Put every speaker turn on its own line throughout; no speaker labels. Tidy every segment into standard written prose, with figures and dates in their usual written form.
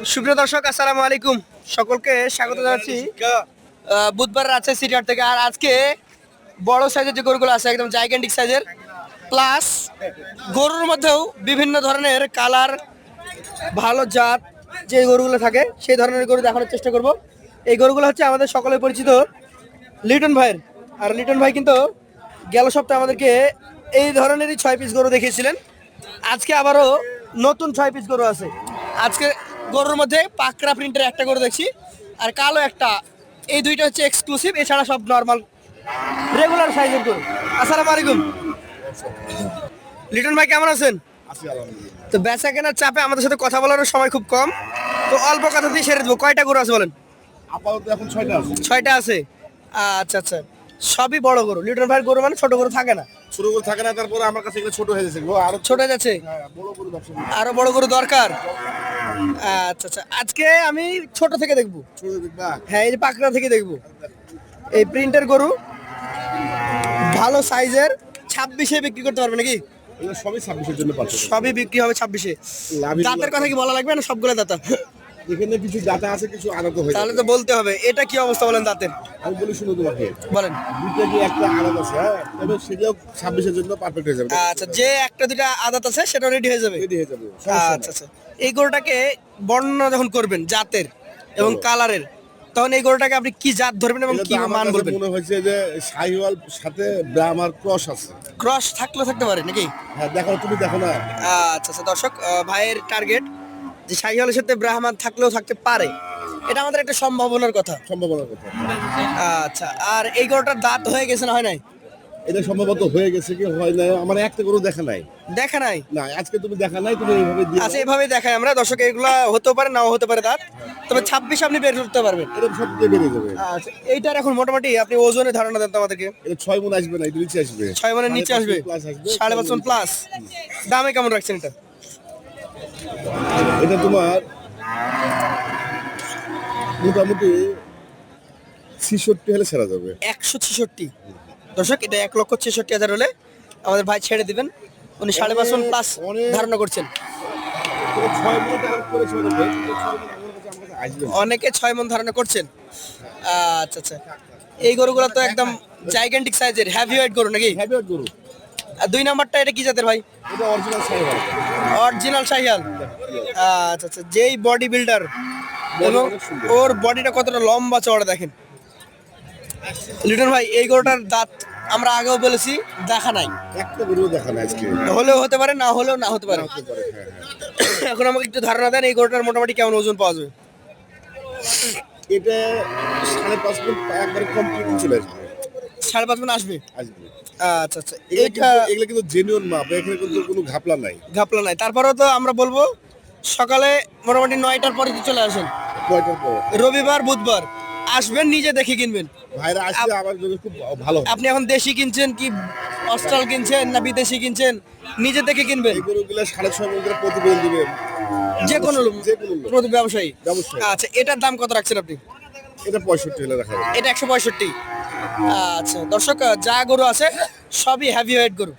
সুপ্রিয় দর্শক, আসসালামু আলাইকুম। সকলকে স্বাগত জানাচ্ছি বুধবার রাজশাহী সিটি হাট থেকে। আর আজকে বড় সাইজের যে গরুগুলো আছে, একদম জাইগ্যান্টিক সাইজের, প্লাস গরুর মধ্যেও বিভিন্ন ধরনের কালার, ভালো জাত যে গরুগুলো থাকে সেই ধরনের গরু দেখানোর চেষ্টা করব। এই গরুগুলো হচ্ছে আমাদের সকলের পরিচিত লিটন ভাইয়ের। আর লিটন ভাই কিন্তু গেল সপ্তাহে আমাদেরকে এই ধরনেরই 6 পিস গরু দেখিয়েছিলেন। আজকে আবারও নতুন 6 পিস গরু আছে। আজকে গরুর মধ্যে পাকড়া প্রিন্টের একটা গরু দেখছি, আর কালো একটা। এই দুইটা হচ্ছে এক্সক্লুসিভ, এছাড়া সব নর্মাল রেগুলার সাইজের গরু। আসসালামু আলাইকুম লিটন ভাই, কেমন আছেন? তো বেচা কেনার চাপে আমাদের সাথে কথা বলার সময় খুব কম, তো অল্প কথা দিয়ে সেরে দেবো। কয়টা গরু আছে বলেন?
আপাতত এখন 6টা আছে।
6টা আছে। আচ্ছা আচ্ছা, সবই বড় গরু। লিটন ভাইয়ের গরু মানে ছোট গরু থাকে না।
ছোট করে থাকে না, তারপরে আমার কাছে এগুলো ছোট হয়ে যাচ্ছে গো, আরো
ছোট হয়ে যাচ্ছে,
বড় করে ব্যবসা করি।
আরো বড় গরু দরকার। আচ্ছা আচ্ছা, আজকে আমি ছোট থেকে দেখবো।
ছোট দেখবা?
হ্যাঁ, এই যে পাকড়া থেকে দেখবো। এই প্রিন্টের গরু ভালো সাইজের, 26-এ বিক্রি করতে পারবে নাকি?
এগুলো সবই 26 এর জন্য পাচ্ছে।
সবই বিক্রি হবে 26-এ।
লাভই
দাঁতের কথা কি বলা লাগবে না? সবগুলো দাঁতা?
এখানে কিছু দাতা আছে, কিছু আলাদা হয়ে
তাহলে
যাবে।
তো বলতে হবে। এটা কি অবস্থা বলেন দাঁতের?
আমি বলি শুনো তোমাকে,
বলেন।
দুইটা কি একটা আলাদা আছে, হ্যাঁ, তবে সেটাও 26 এর জন্য পারফেক্ট হয়ে যাবে।
আচ্ছা, যে একটা দুটা আদাত আছে সেটা রেডি হয়ে যাবে।
রেডি হয়ে যাবে।
আচ্ছা আচ্ছা, এই গরুটাকে বর্ণনা যখন করবেন জাতের এবং কালারের, তখন এই গরুটাকে আপনি কি জাত ধরবেন এবং কি মান বলবেন?
মনে হচ্ছে যে শাহিওয়াল সাথে ব্রাহ্মার ক্রস আছে।
ক্রস থাকলে থাকতে পারে নাকি?
হ্যাঁ, দেখো, তুমি দেখো না।
আচ্ছা আচ্ছা দর্শক, ভাইয়ের টার্গেট যে শাহিওয়ালের সাথে ব্রাহ্মণ থাকলেও থাকতে পারে, এটা আমাদের একটা সম্ভাবনার কথা।
সম্ভাবনার কথা।
আচ্ছা, আর এই গরুটার দাঁত হয়ে গেছে না হয় নাই?
এটা সম্ভবত হয়ে গেছে কি হয় না, আমার একটা গরু দেখা নাই।
দেখা নাই?
না, আজকে তুমি দেখা নাই, তুমি এইভাবে দিয়ে
আচ্ছা, এভাবে দেখাই আমরা দর্শক। এগুলা হতেও পারে, নাও হতে পারে দাঁত, তবে 26 আপনি বের করতে পারবেন।
এরকম সব দিয়ে বেরিয়ে যাবে।
আচ্ছা, এইটার এখন মোটামুটি আপনি ওজনের ধারণা দেন তো আমাদেরকে।
এটা 6 মণ আসবে না, এটা নিচে আসবে।
6 মনের নিচে আসবে, 5.5 মণ প্লাস। দামে কেমন রাখছেন এটা?
এটা তোমার মোটামুটি 66 হলে ছেড়া যাবে।
166 দর্শক, এটা 1,66,000 হলে আমাদের ভাই ছেড়ে দিবেন। উনি 5.5 মণ প্লাস ধারণা করছেন।
এটা 6 মণ টাকা করে ছেড়ে দেবে, কিন্তু 6 মণ আমার কাছে আসবে না।
অনেকে 6 মণ ধারণা করছেন। আচ্ছা আচ্ছা, এই গরুগুলো তো একদম জাইগ্যান্টিক সাইজের, হেভি ওয়েট গরু নাকি?
হ্যাভি গরু।
আর 2 নাম্বারটা এটা কি জাতের ভাই?
এটা অরিজিনাল শাহিওয়াল।
অরিজিনাল শাহিয়াল। আচ্ছা আচ্ছা, যেই বডি বিল্ডার এবং ওর বডিটা কতটা লম্বা চওড়া দেখেন। লিটন ভাই, এই গরুটার দাঁত আমরা আগেও বলেছি দেখা নাই।
একটা গরু দেখা নাই আজকে।
হলেও হতে পারে, না হলেও না হতে পারে।
হতে পারে, হ্যাঁ, হ্যাঁ।
এখন আমাকে একটু ধারণা দেন, এই গরুটার মোটামুটি কেমন ওজন পাওয়া যাবে?
এটা 5.5 মণ একবারে কমপ্লিট চলে আসবে।
5.5 মণ আসবে।
আসবে।
আচ্ছা আচ্ছা,
এটা
এটা
এগুলো কিন্তু জেনুইন মাপ, এখানে কিন্তু কোনো ঘাপলা নাই।
ঘাপলা নাই। তারপরেও তো আমরা বলবো সকালে মোটামুটি 9টার পরে তো চলে আসেন।
কয়টার পর
রবিবার বুধবার আসবেন, নিজে দেখে কিনবেন।
ভাইরা আসলে আমার জন্য খুব ভালো হয়।
আপনি এখন দেশি কিনছেন কি অস্ট্রাল কিনছেন না বিদেশি কিনছেন, নিজে দেখে কিনবেন।
এই গরুগুলো 6.5 মণ করে প্রতিবেদন দিবে
যে কোনো লোক,
যে কোনো লোক।
প্রতি ব্যবসায়ী।
ব্যবসায়ী।
আচ্ছা, এটার দাম কত রাখছেন আপনি?
এটা 65 হলে রাখা যাবে।
এটা 165। আচ্ছা দর্শক, যা গরু আছে সবই হেভি ওয়েট গরু,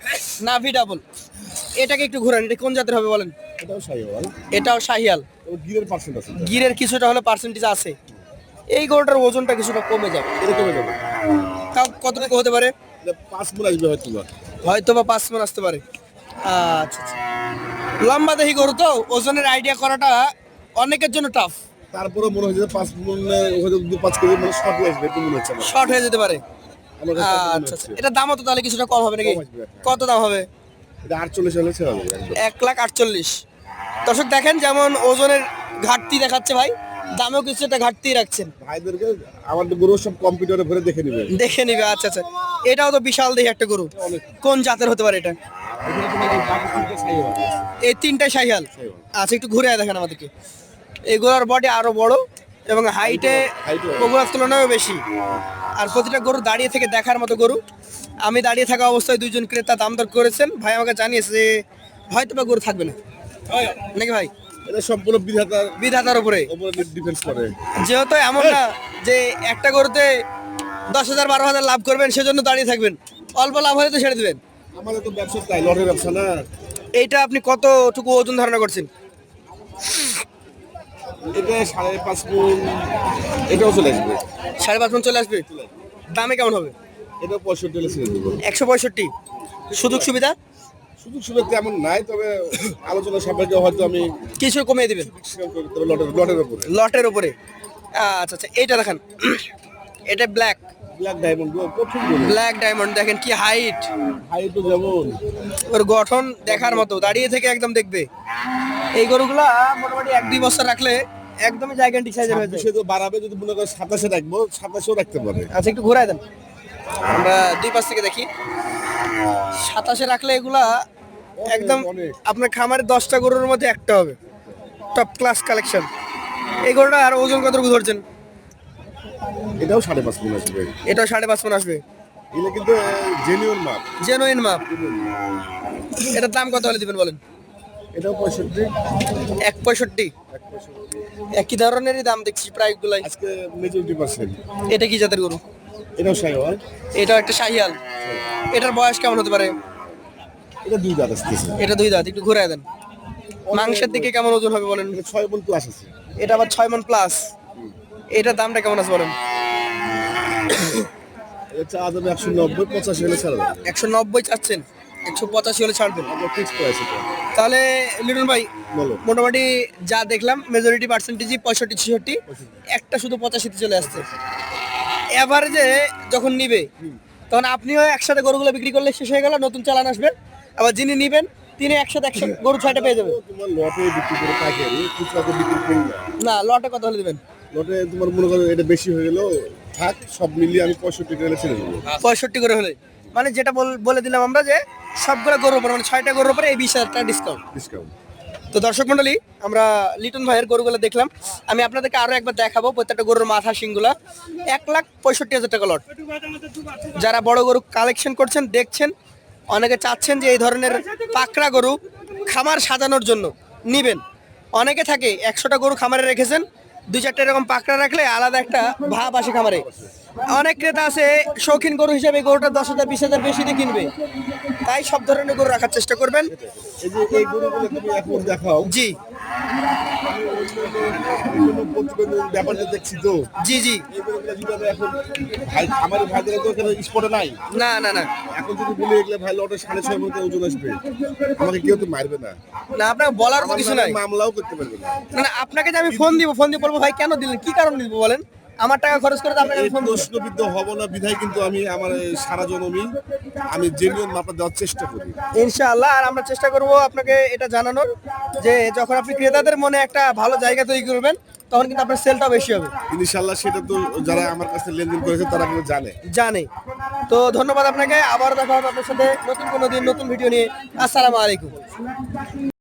নাভি ডাবল। এটাকে একটু ঘুরান, এটা কোন জাতের হবে বলেন?
এটাও শাহিওয়াল।
এটাও শাহিয়াল।
ও গিরের পার্সেন্ট আছে এটা।
গিরের কিছুটা হলে পার্সেন্টেজ আছে। এই গরুটার ওজনটা কিছুটা কমে যাবে।
এটা কমে যাবে।
তাও কতটুকু হতে পারে?
এটা 5 মণ আসবে হয়তো না।
হয়তো বা 5 মণ আসতে পারে। আচ্ছা আচ্ছা, লম্বা দেহি গরু তো ওজনের আইডিয়া করাটা অনেকের জন্য টাফ।
তারপরে মনে হচ্ছে 5 মণ হয়তো 2-5 কেজি মানে শর্ট আসবে, একটু মনে হচ্ছে আমার।
শর্ট হয়ে যেতে পারে।
আমার কাছে মনে
আচ্ছা আচ্ছা,
হচ্ছে।
এটার দামও তো তাহলে কিছুটা কম হবে নাকি?
কম আসবে, হ্যাঁ।
কত দাম হবে?
এটা 48 হলে ছেড়ে যাবে একদম।
1,48,000। দর্শক দেখেন, যেমন ওজনের ঘাটতি দেখাচ্ছে ভাই, দামেও কিছু একটা ঘাটতি রাখছেন।
ভাইদেরকে আমাদের গরু সব কম্পিউটারে ভরে দেখে নেবে।
দেখে নিবে। আচ্ছা আচ্ছা, এটাও তো বিশাল দেহি একটা গরু। কোন জাতের হতে পারে এটা?
এখানে তোমার এই পাকিস্তানটা শাহিওয়াল।
এই 3টাই শাহিয়াল। আচ্ছা, একটু ঘুরে দেখান আমাদেরকে। এগুলোর বডি আরো বড় এবং হাইটে ওগুলোর তুলনায়ও বেশি। আর প্রতিটা গরু দাঁড়িয়ে থেকে দেখার মতো গরু। আমি দাঁড়িয়ে থাকা অবস্থায় দুইজন ক্রেতা দাম দর করেছেন। ভাই আমাকে জানিয়েছে যে হয়তো বা গরু থাকবে না নাকি ভাই?
এটা সম্পূর্ণ
বিধাতার উপরে
ডিফেন্স করে।
যেহেতু এমন না যে একটা গরুতে 10,000 12,000 লাভ করবেন সেজন্য দাঁড়িয়ে থাকবেন, অল্প লাভ হলে তো ছেড়ে দিবেন।
আমাদের তো ব্যবসা তাই, লটের ব্যবসা না।
এইটা আপনি কতটুকু ওজন ধারণা করছেন?
এটা 5.5 মণ, এটাও চলে আসবে।
5.5 মণ চলে আসবে। দামে কেমন হবে?
এটা 65 হলে ছেড়ে দেবো।
165। সুযোগ সুবিধা?
সুযোগ সুবিধা তেমন নাই, তবে আলোচনা সাপেক্ষে হয়তো আমি
কিছু কমিয়ে দিবেন
লটের উপরে।
লটের উপরে। আচ্ছা আচ্ছা, এইটা দেখেন, এটা ব্ল্যাক
ব্ল্যাক ডায়মন্ড প্রথম
ব্ল্যাক ডায়মন্ড, দেখেন কি হাইট,
হাইট যেমন
ওর গঠন দেখার মতো, দাঁড়িয়ে থেকে একদম দেখবে। এই গরুগুলা মোটামুটি 1-2 বছর রাখলে একদমই জাইগান্টিক সাইজের হয়ে যায়।
সে তো বাড়াবে, যদি মনে করে 27-এ রাখবো 27-এও রাখতে পারে।
আচ্ছা, একটু ঘুরাই দেন, আমরা দুই পাশ থেকে দেখি। 27-এ রাখলে এগুলা একদম
অনেক।
আপনার খামারে 10টা গরুর মধ্যে একটা হবে, টপ ক্লাস কালেকশন। এই গরুটা আর ওজন কতটুকু ধরছেন?
এটাও 5.5 মণ আসবে।
এটাও 5.5 মণ আসবে।
এটা কিন্তু জেনুইন মাপ।
জেনুইন মাপ। এটার দাম কত হলে দিবেন বলেন?
এটাও 65।
1.65। একই ধরনেরই দাম দেখছি প্রায় গুলাই।
আজকে মেজরিটি পার্সেন্ট।
এটা কি জাতের গরু?
এটাও শাহিওয়াল।
এটা একটা শাহিয়াল। এটার বয়স কেমন হতে পারে?
এটা 2 দাঁত আসতেছে।
এটা 2 দাঁত, একটু ঘুরায় দেন। মাংসের দিকে কেমন ওজন হবে বলেন?
এটা 6 মণ প্লাস আছে।
এটা আবার 6 মণ প্লাস। এটার দামটা কেমন আছে বলেন?
এটা চা দাম 190, 85 হলে ছাড়া যাবে।
190 চাচ্ছেন, 185 হলে ছাড়বেন।
আমরা ফিক্স প্রাইস এটা।
তাহলে লিটন ভাই,
বলো।
মোটামুটি যা দেখলাম মেজরিটি পার্সেন্টেজই 65-66, একটা শুধু 85-তে চলে আসছে। এভারেজে যখন নিবে তখন আপনিও একসাথে গরুগুলো বিক্রি করলে শেষ হয়ে গেল, নতুন চালান আসবে। আবার যিনি নিবেন তিনি একসাথে গরু 6টা পেয়ে যাবে।
তোমার লটে বিক্রি করে পাইকারি, খুচরাতে বিক্রি করি না।
না, লটে কত হলে দিবেন?
লটে তোমার মনে করো এটা বেশি হয়ে গেল, থাক সব মিলিয়ে আমি 65 টাকা ছেড়ে দেবো।
65 করে হলে, মানে যেটা বলে দিলাম আমরা যে সবগুলো গরুর উপরে, মানে 6টা গরুর উপরে এই 20,000 টাকা ডিসকাউন্ট। তো দর্শক মন্ডলী, আমরা লিটন ভাইয়ের গরুগুলো দেখলাম। আমি আপনাদেরকে আরো একবার দেখাবো প্রত্যেকটা গরুর মাথা শিংগুলা। 1,65,000 টাকা লট। যারা বড় গরু কালেকশন করছেন, দেখছেন, অনেকে চাচ্ছেন যে এই ধরনের পাকড়া গরু খামার সাজানোর জন্য নিবেন। অনেকে থাকে 100টা গরু খামারে রেখেছেন, 2-4টা এরকম পাকড়া রাখলে আলাদা একটা ভাব আসে খামারে। অনেক ক্রেতা আছে শৌখিন গরু হিসেবে গরুটা 10,000 20,000 বেশি দিয়ে কিনবে, তাই সব ধরনের গরু রাখার চেষ্টা করবেন।
এই যে এই গরুগুলো তুমি এখন দেখাও।
জি
প্রতিবেদন ব্যাপারটা দেখছি তো।
জি জি।
এই গরুগুলো যদি আমি এখন ভাই আমার ভাইদের তো এখানে স্পটে নাই,
না না না
এখন যদি বলে এগুলো ভাই লটে 6.5 মণ ওজন আসবে, আমাকে কেউ তো মারবে না,
না, আপনাকে বলার তো কিছু নাই।
মামলাও করতে পারবে না।
না না, আপনাকে যে আমি ফোন দিয়ে বলবো ভাই কেন দিলেন, কি কারণ দিব বলেন? আমার টাকা খরচ করে তো আপনাকে
এই
আমি ফোন দিব।
প্রশ্নবিদ্ধ হব না বিধায় কিন্তু আমি আমার এই সারা জনমই আমি জেনুইন মাপটা দেওয়ার চেষ্টা করি
ইনশাআল্লাহ। আর আমরা চেষ্টা করব আপনাকে এটা জানানোর যে যখন আপনি ক্রেতাদের মনে একটা ভালো জায়গা তৈরি করবেন, তখন কিন্তু আপনার সেলটাও বেশি হবে
ইনশাআল্লাহ। সেটা তো যারা আমার কাছে লেনদেন করেছে তারা কিন্তু
জানে। তো ধন্যবাদ আপনাকে, আবার দেখা হবে আপনার সাথে নতুন কোনো দিন নতুন ভিডিও নিয়ে। আসসালামু আলাইকুম।